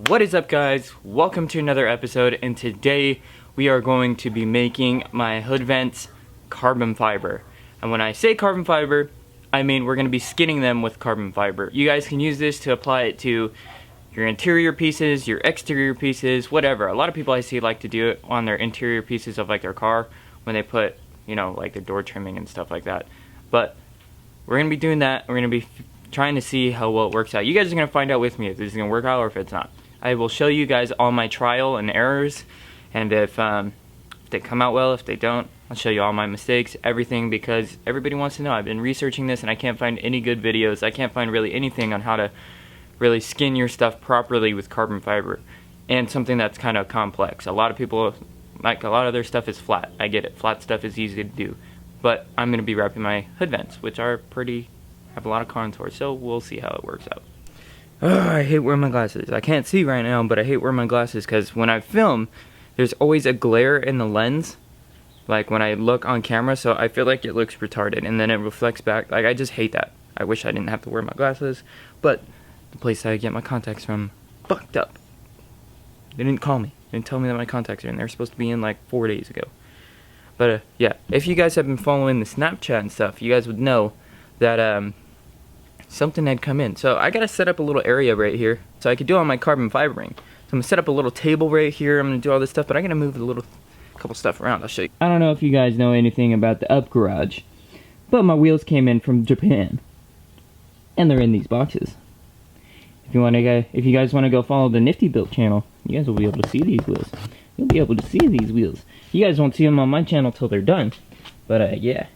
What is up, guys? Welcome to another episode, and today we are going to be making my hood vents carbon fiber. And when I say carbon fiber, I mean we're going to be skinning them with carbon fiber. You guys can use this to apply it to your interior pieces, your exterior pieces, whatever. A lot of people I see like to do it on their interior pieces of like their car when they put, you know, like the door trimming and stuff like that. But we're going to be doing that. We're going to be trying to see how well it works out. You guys are going to find out with me if this is going to work out or if it's not. I will show you guys all my trial and errors, and if they come out well, if they don't, I'll show you all my mistakes, everything, because everybody wants to know. I've been researching this and I can't find any good videos. I can't find really anything on how to really skin your stuff properly with carbon fiber, and something that's kind of complex. A lot of people, like a lot of their stuff is flat. I get it. Flat stuff is easy to do. But I'm going to be wrapping my hood vents, which are have a lot of contour, so we'll see how it works out. I hate wearing my glasses. I can't see right now, but I hate wearing my glasses because when I film, there's always a glare in the lens, like when I look on camera, so I feel like it looks retarded, and then it reflects back. Like, I just hate that. I wish I didn't have to wear my glasses, but the place I get my contacts from fucked up. They didn't call me. They didn't tell me that my contacts are in. They were supposed to be in like 4 days ago. But yeah, if you guys have been following the Snapchat and stuff, you guys would know that something had come in. So I gotta set up a little area right here so I could do all my carbon fibering. So I'm gonna set up a little table right here. I'm gonna do all this stuff, but I'm gonna move a couple stuff around. I'll show you. I don't know if you guys know anything about the up garage, but my wheels came in from Japan, and they're in these boxes. If you guys want to go follow the Nifty Built channel, you guys will be able to see these wheels. You'll be able to see these wheels. You guys won't see them on my channel till they're done, but yeah,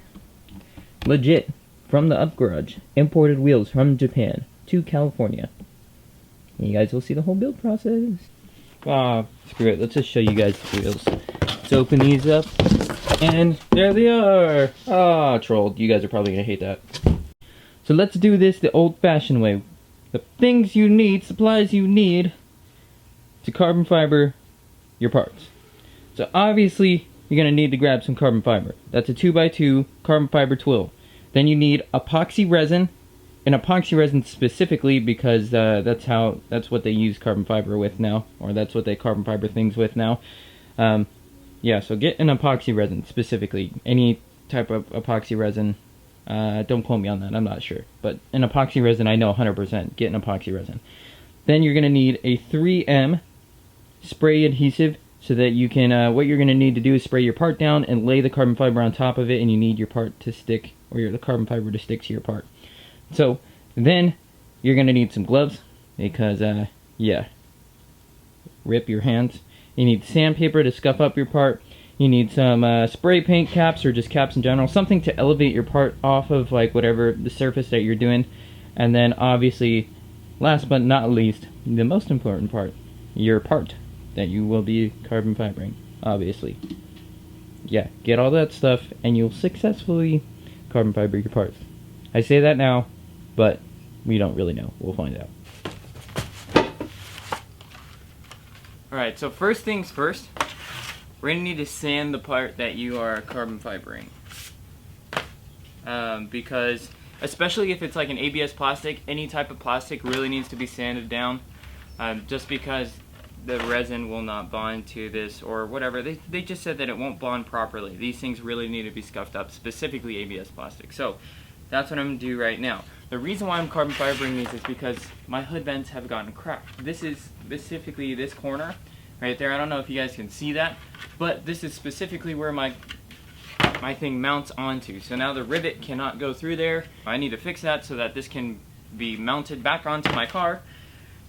legit. From the Up Garage, imported wheels from Japan to California. And you guys will see the whole build process. Ah, screw it. Let's just show you guys the wheels. Let's open these up, and there they are. Ah, trolled. You guys are probably gonna hate that. So let's do this the old-fashioned way. The things you need, supplies you need to carbon fiber your parts. So obviously, you're gonna need to grab some carbon fiber. That's a 2x2 carbon fiber twill. Then you need epoxy resin, and epoxy resin specifically because that's what they use carbon fiber with now, or that's what they carbon fiber things with now. Yeah, so get an epoxy resin specifically, any type of epoxy resin. Don't quote me on that, I'm not sure, but an epoxy resin I know 100%. Get an epoxy resin. Then you're gonna need a 3M spray adhesive, so that you can, what you're going to need to do is spray your part down and lay the carbon fiber on top of it, and you need your part to stick, or the carbon fiber to stick to your part. So, then, you're going to need some gloves, because, yeah, rip your hands. You need sandpaper to scuff up your part. You need some spray paint caps, or just caps in general, something to elevate your part off of, like, whatever the surface that you're doing. And then, obviously, last but not least, the most important part, your part that you will be carbon fibering, obviously. Yeah, get all that stuff and you'll successfully carbon fiber your parts. I say that now, but we don't really know. We'll find out. Alright, so first things first, we're going to need to sand the part that you are carbon fibering. Because, especially if it's like an ABS plastic, any type of plastic really needs to be sanded down. Just because the resin will not bond to this or whatever. They just said that it won't bond properly. These things really need to be scuffed up, specifically ABS plastic. So that's what I'm going to do right now. The reason why I'm carbon fibering these is because my hood vents have gotten cracked. This is specifically this corner right there. I don't know if you guys can see that, but this is specifically where my thing mounts onto. So now the rivet cannot go through there. I need to fix that so that this can be mounted back onto my car.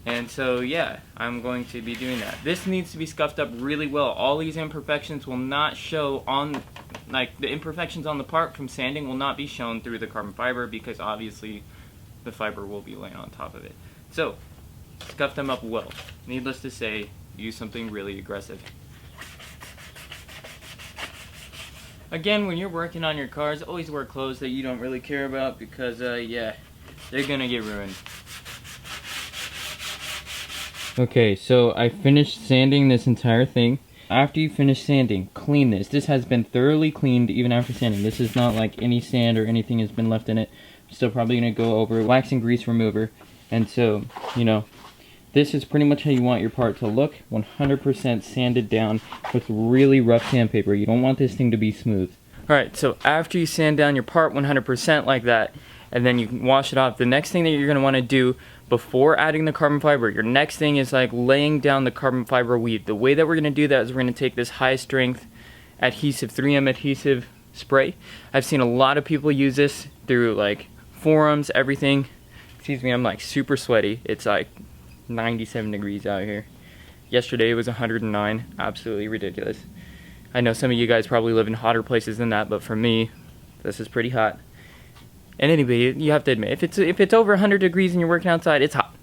And so, yeah, I'm going to be doing that. This needs to be scuffed up really well. All these imperfections will not show on, like, the imperfections on the part from sanding will not be shown through the carbon fiber because obviously the fiber will be laying on top of it. So, scuff them up well. Needless to say, use something really aggressive. Again, when you're working on your cars, always wear clothes that you don't really care about because, yeah, they're gonna get ruined. Okay, so I finished sanding this entire thing. After you finish sanding, clean this. This has been thoroughly cleaned even after sanding. This is not like any sand or anything has been left in it. I'm still probably going to go over wax and grease remover. And so, you know, this is pretty much how you want your part to look. 100% sanded down with really rough sandpaper. You don't want this thing to be smooth. Alright, so after you sand down your part 100% like that, and then you can wash it off, the next thing that you're going to want to do before adding the carbon fiber, your next thing is like laying down the carbon fiber weave. The way that we're going to do that is we're going to take this high strength adhesive, 3M adhesive spray. I've seen a lot of people use this through like forums, everything. Excuse me, I'm like super sweaty. It's like 97 degrees out here. Yesterday it was 109, absolutely ridiculous. I know some of you guys probably live in hotter places than that, but for me, this is pretty hot. And anybody, you have to admit, if it's over 100 degrees and you're working outside, it's hot.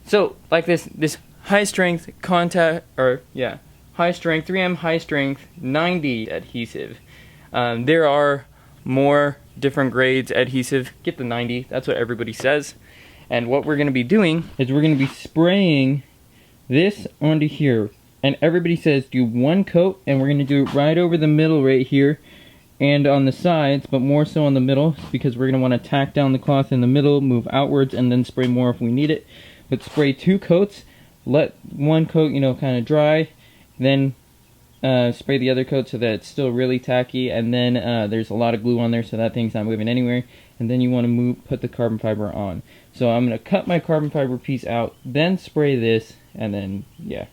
So like this high strength high strength 3M high strength 90 adhesive. There are more different grades adhesive. Get the 90. That's what everybody says. And what we're going to be doing is we're going to be spraying this onto here. And everybody says do one coat, and we're going to do it right over the middle right here and on the sides, but more so on the middle because we're going to want to tack down the cloth in the middle, move outwards, and then spray more if we need it. But spray 2 coats, let one coat, you know, kind of dry, then spray the other coat so that it's still really tacky, and then there's a lot of glue on there so that thing's not moving anywhere, and then you want to put the carbon fiber on. So I'm going to cut my carbon fiber piece out, then spray this, and then, yeah.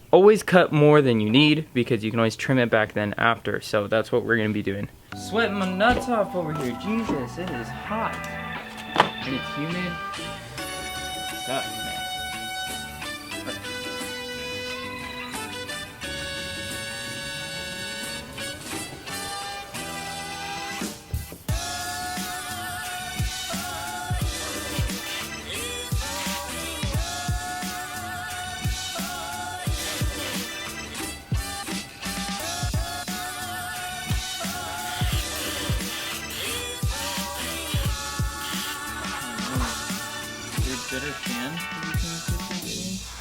Always cut more than you need because you can always trim it back then after, so that's what we're going to be doing. Sweating my nuts off over here. Jesus, it is hot. And it's humid. It sucks, man. Better fan that you can put this in.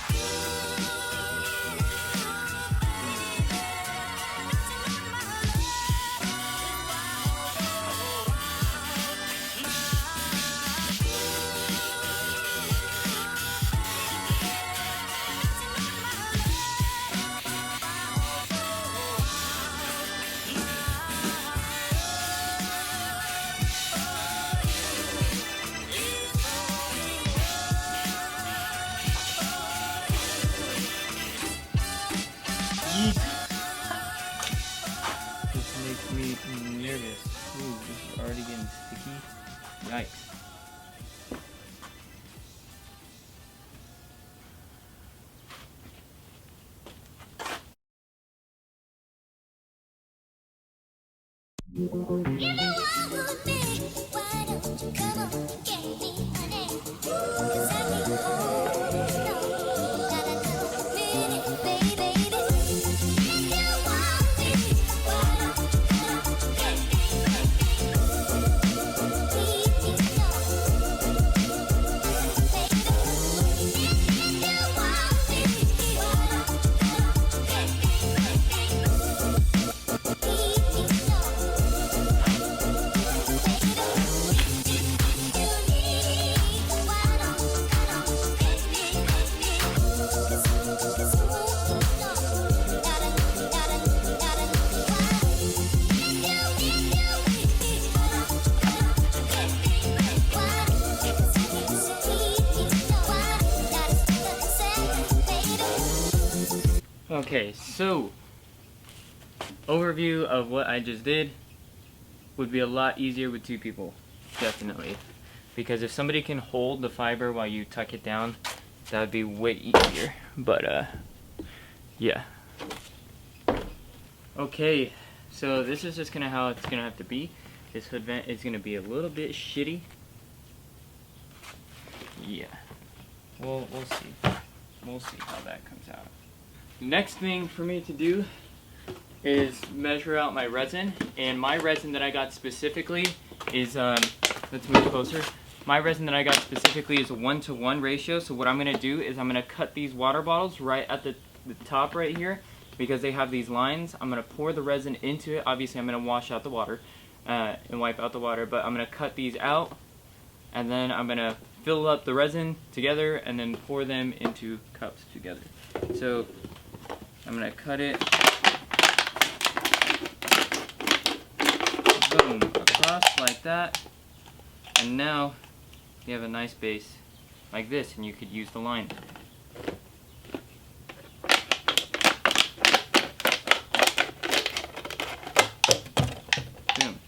This makes me nervous. Ooh, this is already getting sticky. Yikes. Okay, so overview of what I just did would be a lot easier with 2 people, definitely. Because if somebody can hold the fiber while you tuck it down, that would be way easier. But yeah. Okay, so this is just how it's gonna have to be. This hood vent is gonna be a little bit shitty. Yeah. We'll see. We'll see how that comes out. Next thing for me to do is measure out my resin, and my resin that I got specifically is let's move closer. My resin that I got specifically is a 1-to-1 ratio. So what I'm gonna do is I'm gonna cut these water bottles right at the top right here because they have these lines. I'm gonna pour the resin into it. Obviously I'm gonna wash out the water and wipe out the water, but I'm gonna cut these out, and then I'm gonna fill up the resin together and then pour them into cups together. So I'm gonna cut it, boom, across like that, and now you have a nice base like this, and you could use the line. Boom.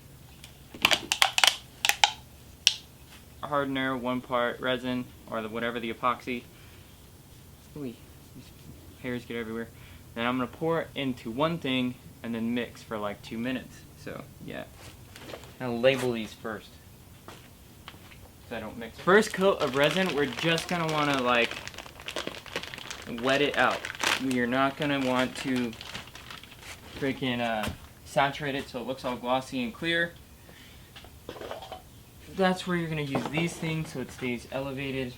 Hardener, 1 part resin, or whatever the epoxy. Ooh, these hairs get everywhere. Then I'm gonna pour it into one thing and then mix for like 2 minutes. So yeah, I'll label these first so I don't mix. First coat of resin, we're just gonna wanna like wet it out. You're not gonna want to freaking saturate it so it looks all glossy and clear. That's where you're gonna use these things so it stays elevated.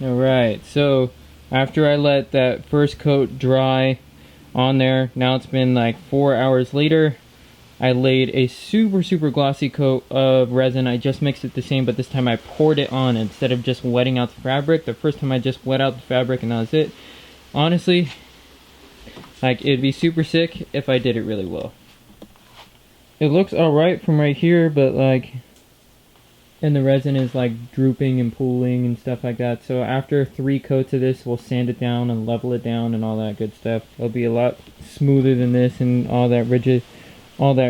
Alright, so after I let that first coat dry on there, now it's been like 4 hours later, I laid a super glossy coat of resin. I just mixed it the same, but this time I poured it on instead of just wetting out the fabric. The first time I just wet out the fabric and that was it. Honestly, like, it'd be super sick if I did it really well. It looks alright from right here, but like, and the resin is like drooping and pooling and stuff like that. So after 3 coats of this, we'll sand it down and level it down and all that good stuff. It'll be a lot smoother than this, and all that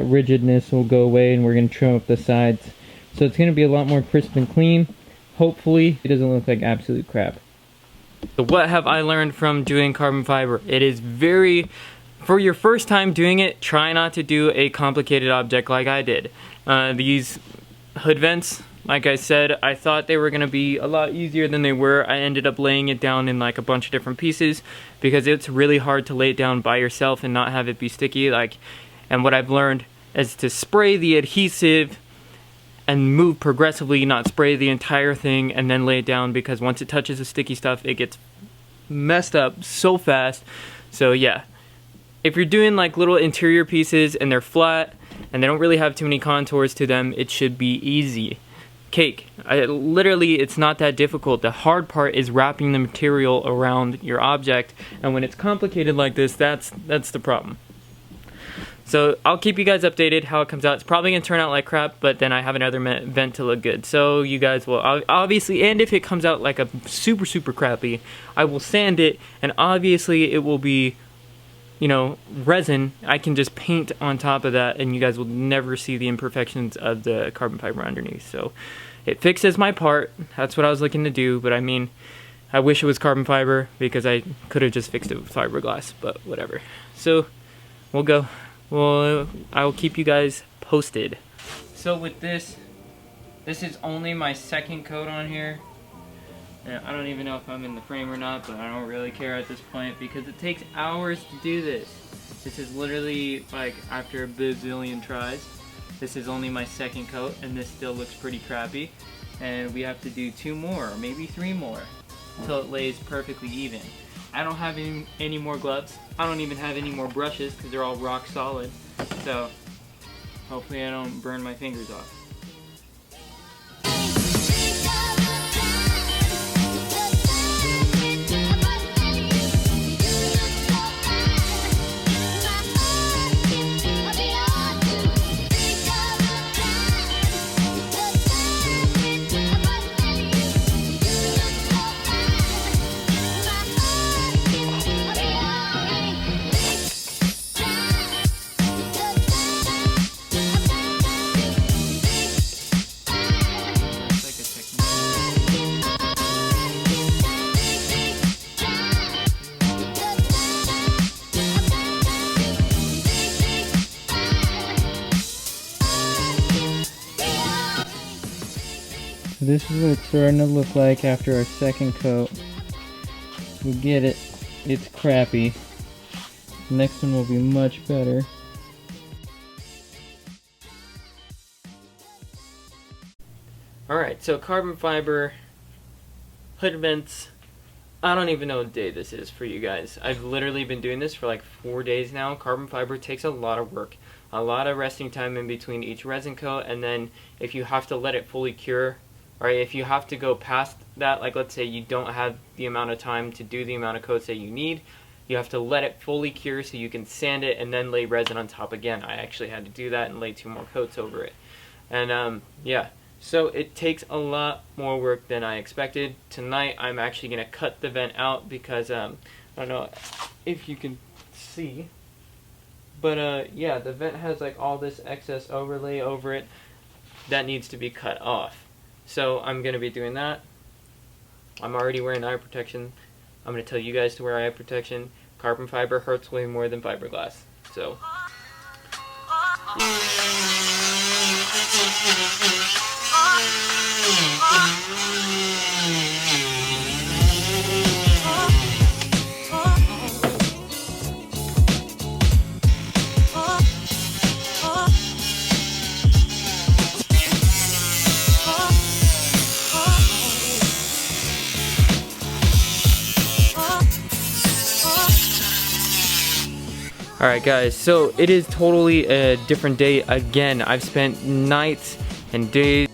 rigidness will go away, and we're gonna trim up the sides. So it's gonna be a lot more crisp and clean. Hopefully it doesn't look like absolute crap. So what have I learned from doing carbon fiber? It is for your first time doing it, try not to do a complicated object like I did. These hood vents, like I said, I thought they were going to be a lot easier than they were. I ended up laying it down in like a bunch of different pieces because it's really hard to lay it down by yourself and not have it be sticky. And what I've learned is to spray the adhesive and move progressively, not spray the entire thing and then lay it down, because once it touches the sticky stuff, it gets messed up so fast. So yeah, if you're doing like little interior pieces and they're flat and they don't really have too many contours to them, it should be easy. Cake. Literally, it's not that difficult. The hard part is wrapping the material around your object, and when it's complicated like this, that's the problem. So I'll keep you guys updated how it comes out. It's probably gonna turn out like crap, but then I have another vent to look good. So you guys will obviously, and if it comes out like a super crappy, I will sand it, and obviously it will be, you know, resin. I can just paint on top of that, and you guys will never see the imperfections of the carbon fiber underneath. So it fixes my part. That's what I was looking to do, but I mean, I wish it was carbon fiber because I could have just fixed it with fiberglass, but whatever. So we'll go. Well, I will keep you guys posted. So with this is only my second coat on here. I don't even know if I'm in the frame or not, but I don't really care at this point because it takes hours to do this. This is literally like after a bazillion tries. This is only my second coat and this still looks pretty crappy. and we have to do 2 more, or maybe 3 more, until it lays perfectly even. I don't have any more gloves. I don't even have any more brushes because they're all rock solid. So hopefully I don't burn my fingers off. This is what it's starting to look like after our second coat. We get it. It's crappy. The next one will be much better. Alright, so carbon fiber, hood vents. I don't even know what day this is for you guys. I've literally been doing this for like 4 days now. Carbon fiber takes a lot of work. A lot of resting time in between each resin coat, and then if you have to let it fully cure, or if you have to go past that, like let's say you don't have the amount of time to do the amount of coats that you need, you have to let it fully cure so you can sand it and then lay resin on top again. I actually had to do that and lay 2 more coats over it. And yeah, so it takes a lot more work than I expected. Tonight I'm actually going to cut the vent out because I don't know if you can see, but yeah, the vent has like all this excess overlay over it that needs to be cut off. So I'm going to be doing that. I'm already wearing eye protection. I'm going to tell you guys to wear eye protection. Carbon fiber hurts way more than fiberglass. So. Alright guys, so it is totally a different day again. I've spent nights and days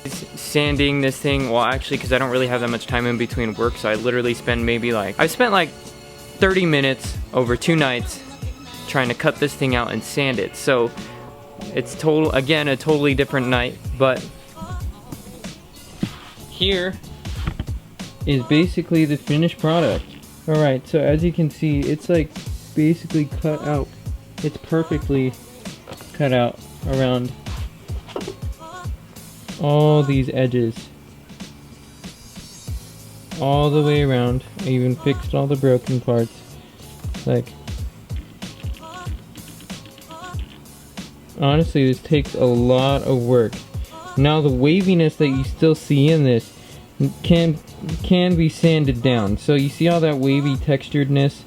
sanding this thing. Well, actually, because I don't really have that much time in between work, so I literally spend maybe like, I've spent like 30 minutes over 2 nights trying to cut this thing out and sand it. So it's again, a totally different night, but here is basically the finished product. Alright, so as you can see, it's like basically cut out. It's perfectly cut out around all these edges. All the way around. I even fixed all the broken parts. Like, honestly, this takes a lot of work. Now the waviness that you still see in this can be sanded down. So you see all that wavy texturedness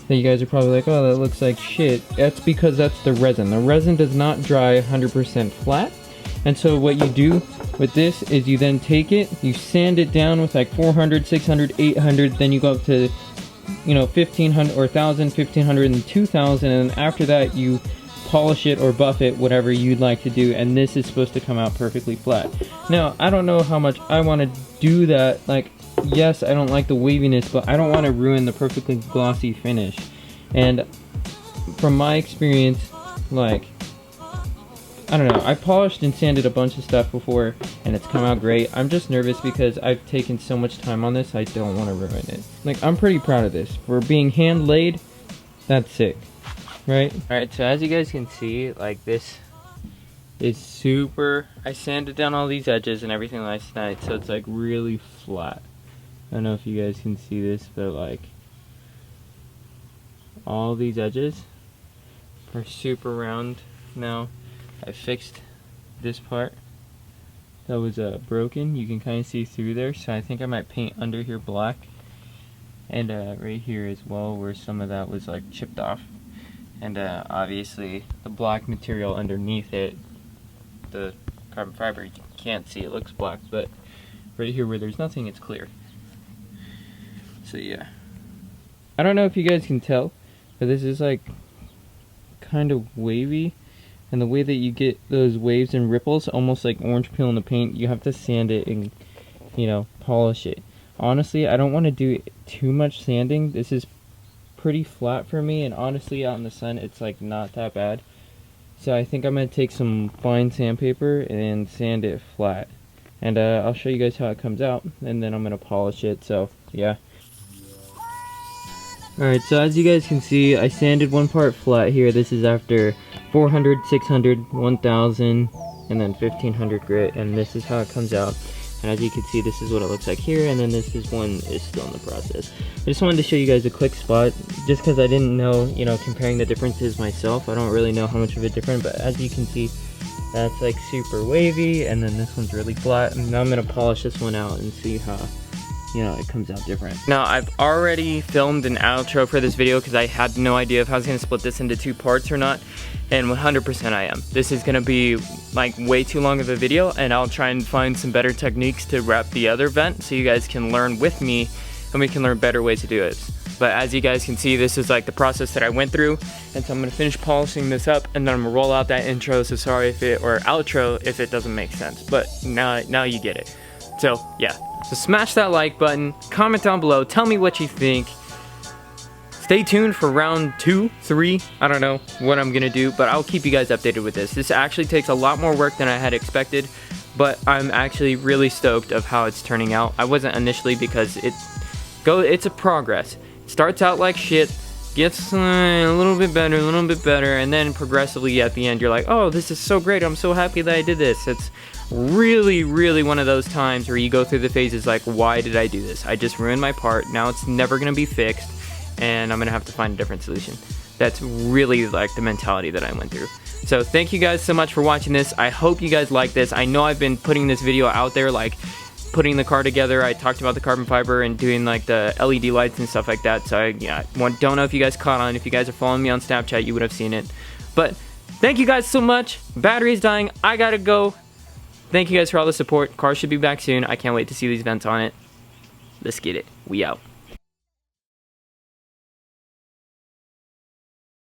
that you guys are probably like, oh, that looks like shit. That's because that's the resin. The resin does not dry 100% flat. And so what you do with this is you then take it, you sand it down with like 400, 600, 800, then you go up to, you know, 1500 or 1000, 1500, and 2000, and after that you polish it or buff it, whatever you'd like to do, and this is supposed to come out perfectly flat. Now, I don't know how much I want to do that. Like, yes, I don't like the waviness, but I don't want to ruin the perfectly glossy finish. And from my experience, like, I don't know, I polished and sanded a bunch of stuff before and it's come out great. I'm just nervous because I've taken so much time on this, I don't want to ruin it. Like, I'm pretty proud of this. For being hand laid, that's sick, right? Alright, so as you guys can see, like, this is super, I sanded down all these edges and everything last night, so it's like really flat. I don't know if you guys can see this, but like, all these edges are super round now. I fixed this part that was broken. You can kind of see through there, so I think I might paint under here black, and right here as well where some of that was like chipped off, and obviously the black material underneath it, the carbon fiber, you can't see, it looks black, but right here where there's nothing, it's clear. So yeah. I don't know if you guys can tell, but this is like kind of wavy. And the way that you get those waves and ripples, almost like orange peel in the paint, you have to sand it and, you know, polish it. Honestly, I don't want to do too much sanding. This is pretty flat for me, and honestly, out in the sun, it's like not that bad. So I think I'm going to take some fine sandpaper and sand it flat. And I'll show you guys how it comes out, and then I'm going to polish it, so yeah. Alright, so as you guys can see, I sanded one part flat here. This is after 400, 600, 1000, and then 1500 grit, and this is how it comes out. And as you can see, this is what it looks like here, and then this one is still in the process. I just wanted to show you guys a quick spot, just because I didn't know, you know, comparing the differences myself. I don't really know how much of a difference, but as you can see, that's like super wavy, and then this one's really flat. And now I'm going to polish this one out and see how, you know, it comes out different. Now, I've already filmed an outro for this video because I had no idea if I was going to split this into 2 parts or not, and 100% I am. This is going to be like way too long of a video, and I'll try and find some better techniques to wrap the other vent so you guys can learn with me and we can learn better ways to do it. But as you guys can see, this is like the process that I went through, and so I'm going to finish polishing this up, and then I'm going to roll out that intro, so sorry if it, or outro if it doesn't make sense, but now you get it. So yeah. So smash that like button, comment down below, tell me what you think. Stay tuned for round 2, 3, I don't know what I'm gonna do, but I'll keep you guys updated with this. This actually takes a lot more work than I had expected, but I'm actually really stoked of how it's turning out. I wasn't initially because it's a progress. It starts out like shit, gets a little bit better, and then progressively at the end you're like, oh, this is so great, I'm so happy that I did this. It's really one of those times where you go through the phases like, why did I do this? I just ruined my part, now it's never gonna be fixed, and I'm gonna have to find a different solution. That's really like the mentality that I went through. So thank you guys so much for watching this. I hope you guys like this. I know I've been putting this video out there, like putting the car together. I talked about the carbon fiber and doing like the LED lights and stuff like that. So don't know if you guys caught on. If you guys are following me on Snapchat, you would have seen it. But thank you guys so much. Battery's dying, I gotta go. Thank you guys for all the support. Car should be back soon. I can't wait to see these vents on it. Let's get it. We out.